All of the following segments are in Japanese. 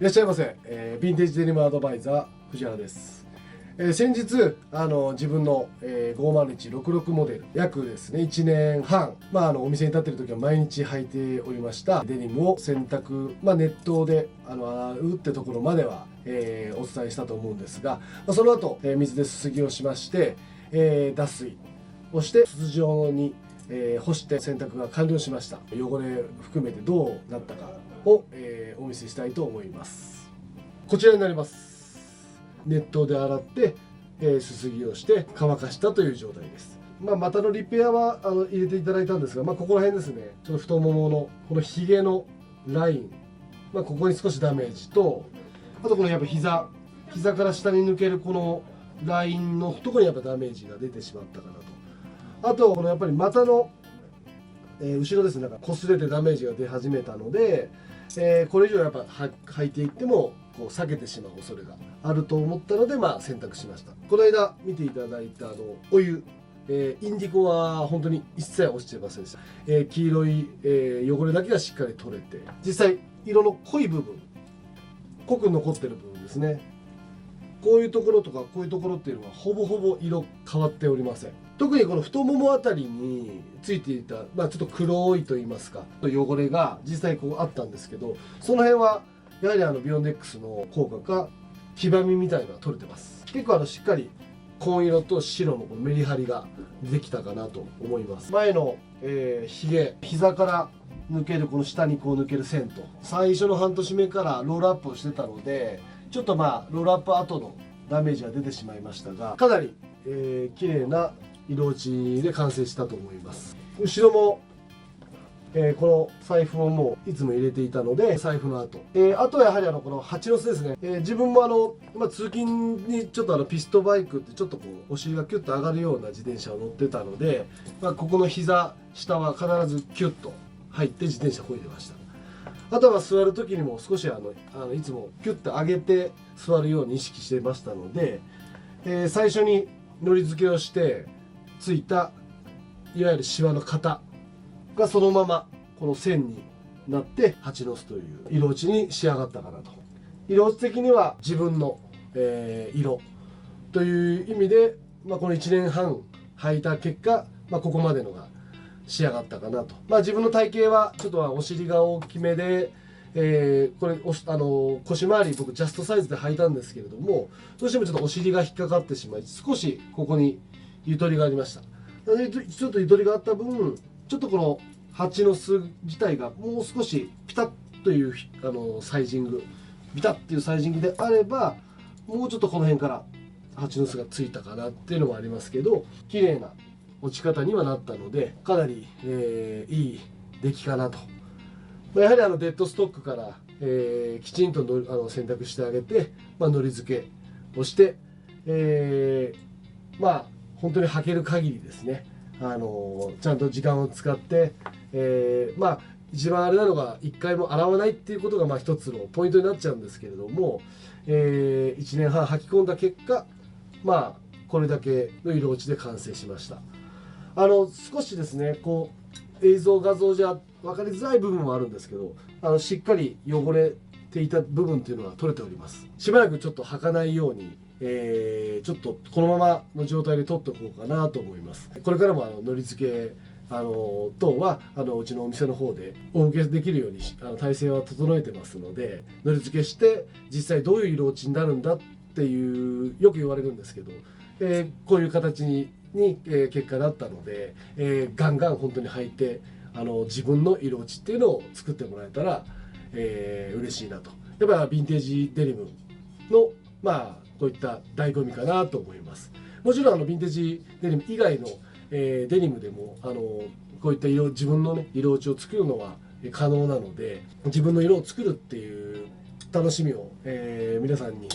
いらっしゃいませ、ヴィンテージデニムアドバイザー藤原です。先日自分の、50166モデル約ですね1年半、お店に立っている時は毎日履いておりましたデニムを洗濯、熱湯で洗うってところまでは、お伝えしたと思うんですが、その後、水ですすぎをしまして、脱水をして筒状に、干して洗濯が完了しました。汚れ含めてどうなったかを、お見せしたいと思います。こちらになります。熱湯で洗って、すすぎをして乾かしたという状態です。股のリペアは入れていただいたんですが、ここら辺ですね、ちょっと太もものこのひげのライン、ここに少しダメージと、あとこのやっぱ膝から下に抜けるこのラインのところにやっぱダメージが出てしまったかなと。あとこのやっぱり股の、後ろですね、擦れてダメージが出始めたので、これ以上やっぱ履いていってもこう避けてしまう恐れがあると思ったので、選択しました。この間見ていただいたお湯、インディゴは本当に一切落ちてませんでした。黄色い、汚れだけがしっかり取れて、実際色の濃い部分、濃く残ってる部分ですね、こういうところとかこういうところっていうのはほぼほぼ色変わっておりません。特にこの太ももあたりについていた、ちょっと黒いと言いますか汚れが実際こうあったんですけど、その辺はやはりビヨンデックスの効果か黄ばみみたいなのが取れてます。結構しっかり紺色と白のこのメリハリができたかなと思います。前の、膝から抜けるこの下にこう抜ける線と、最初の半年目からロールアップをしてたので、ちょっとロールアップ後のダメージが出てしまいましたが、かなり、綺麗な色落ちで完成したと思います。後ろも、この財布をもういつも入れていたので、財布の後、あとはやはりこの蜂の巣ですね。自分も通勤にちょっとピストバイクってちょっとこうお尻がキュッと上がるような自転車を乗ってたので、ここの膝下は必ずキュッと入って自転車こいでました。あとは座る時にも少しいつもキュッと上げて座るように意識してましたので、最初にのり付けをしてついたいわゆるシワの型がそのままこの線になって蜂の巣という色落ちに仕上がったかなと。色落ち的には自分の、色という意味で、この1年半履いた結果、ここまでのが仕上がったかなと。自分の体型はちょっとお尻が大きめで、これ腰回り僕ジャストサイズで履いたんですけれども、どうしてもちょっとお尻が引っかかってしまい、少しここにゆとりがありました。ちょっとゆとりがあった分、ちょっとこの蜂の巣自体がもう少しピタッというサイジング、ビタッっていうサイジングであれば、もうちょっとこの辺から蜂の巣がついたかなっていうのもありますけど、綺麗な落ち方にはなったので、かなり、いい出来かなと。やはりデッドストックから、きちんと洗濯してあげて、のり付けをして、本当に履ける限りですね、ちゃんと時間を使って、一番あれなのが1回も洗わないっていうことが一つのポイントになっちゃうんですけれども、1年半履き込んだ結果、これだけの色落ちで完成しました。少しですねこう映像画像じゃ分かりづらい部分もあるんですけど、しっかり汚れていた部分っていうのは取れております。しばらくちょっと履かないように、ちょっとこのままの状態で取っておこうかなと思います。これからものり付け等はうちのお店の方でお受けできるように体制は整えてますので、のり付けして実際どういう色落ちになるんだっていうよく言われるんですけど、こういう形に結果だったので、ガンガン本当に履いて自分の色落ちっていうのを作ってもらえたら、嬉しいなと。やっぱヴィンテージデニムのこういった醍醐味かなと思います。もちろんヴィンテージデニム以外の、デニムでもこういった自分の、色落ちを作るのは可能なので、自分の色を作るっていう楽しみを、皆さんに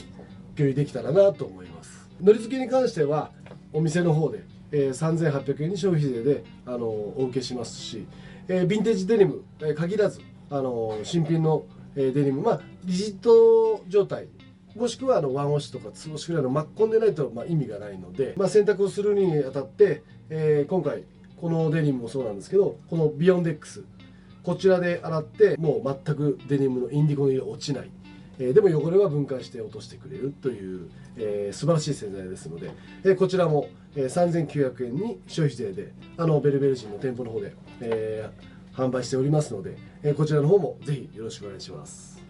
共有できたらなと思います。のり付けに関してはお店の方で、3800円に消費税でお受けしますし、ヴィンテージデニム、限らず新品の、デニム、リジット状態もしくはワンウォッシュとかツーウォッシュぐらいの巻き込んでないと意味がないので、洗濯をするにあたって、今回このデニムもそうなんですけど、このビヨンデックスこちらで洗ってもう全くデニムのインディゴの色落ちない、でも汚れは分解して落としてくれるという、素晴らしい洗剤ですので、こちらも、3900円に消費税でベルベル人の店舗の方で、販売しておりますので、こちらの方もぜひよろしくお願いします。